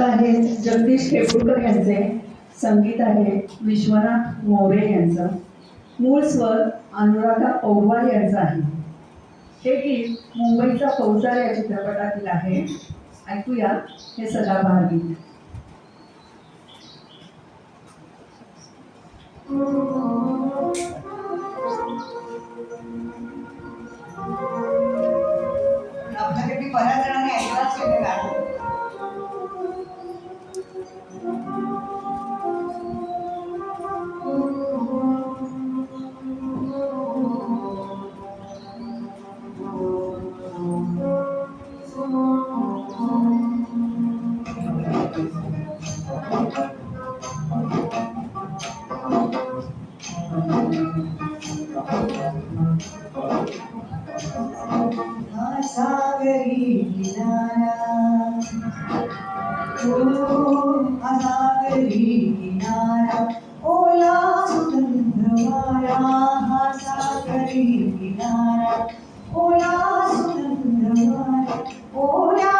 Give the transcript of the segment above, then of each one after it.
आहेत जगदीश केपूरकर यांचे, संगीत आहे विश्वनाथ मोरे यांचं, मूळ स्वर अनुराधा पौवार यांचा आहे. हे गीत मुंबईचा फौजदार या चित्रपटातील आहे. ऐकूया हे सदाबहार गीत. आपल्याकडे बऱ्याच जणांनी ऐकलाच हे गाणं. सागरी किनारा सागरी किनारा ओला सुगंध वारा हा सागरी किनारा ओला सुगंध वारा ओला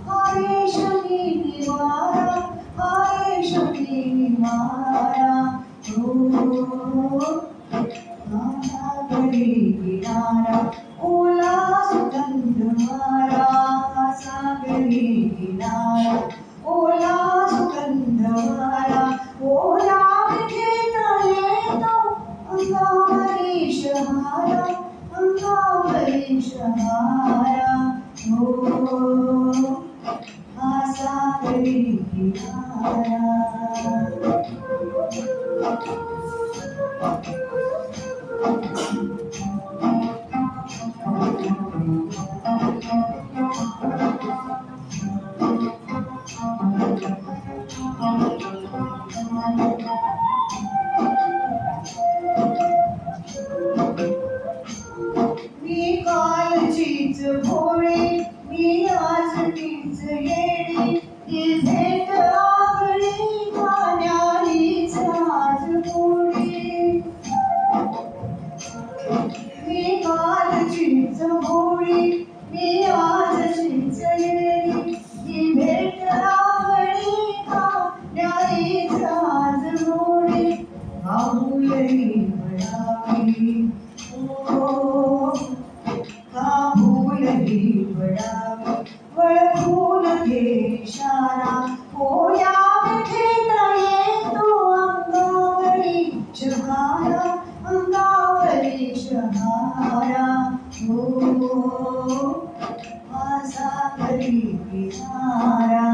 हरे शमी निवारा हरे शमी निवारा सागरी किनारा ओला सुगंध वारा सागरी किनारा ओला सुगंध वारा ओला घेता येतो अंगावरी शहारा अंगावरी शहारा हा सागरी किनारा. मी कालचीच भोळी मी आज तीच येडी ही भेट आवडी गाण्यालीच आज गोडी. मी कालचीच भोळी मी आजचीच येडी ही भेट आवडी गाण्यालीच आज गोडी. आहुलही बळावी काबूलही बडावी वळखून घे इशारा ओया घेता येतो अंगावरी शहारा अंगावरी शहारा हा सागरी किनारा.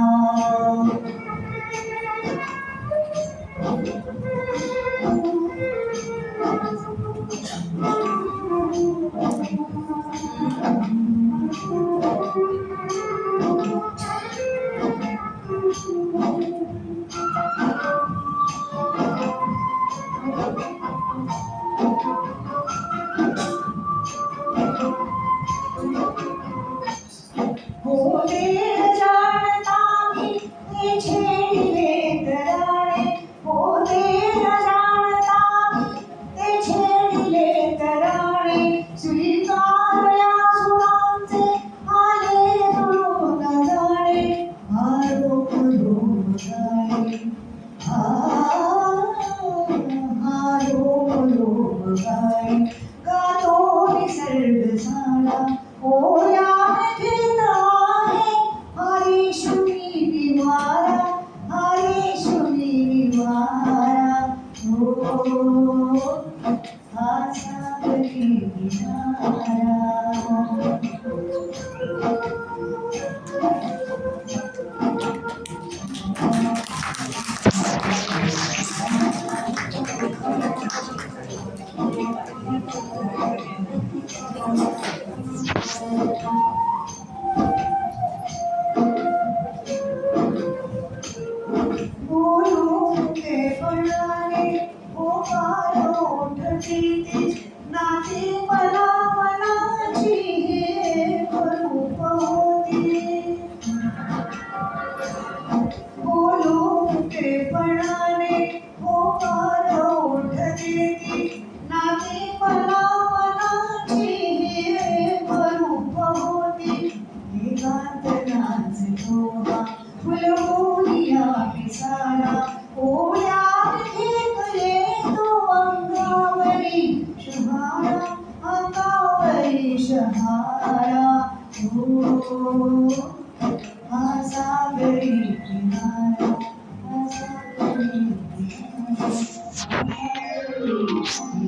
गातो निसर्ग सारा ओया घेता आहे फुलबोलिया पिसारा ओल्यात घेतले तो अंगावरी शहारा अंगावरी शहारा हो हा सागरी किनारा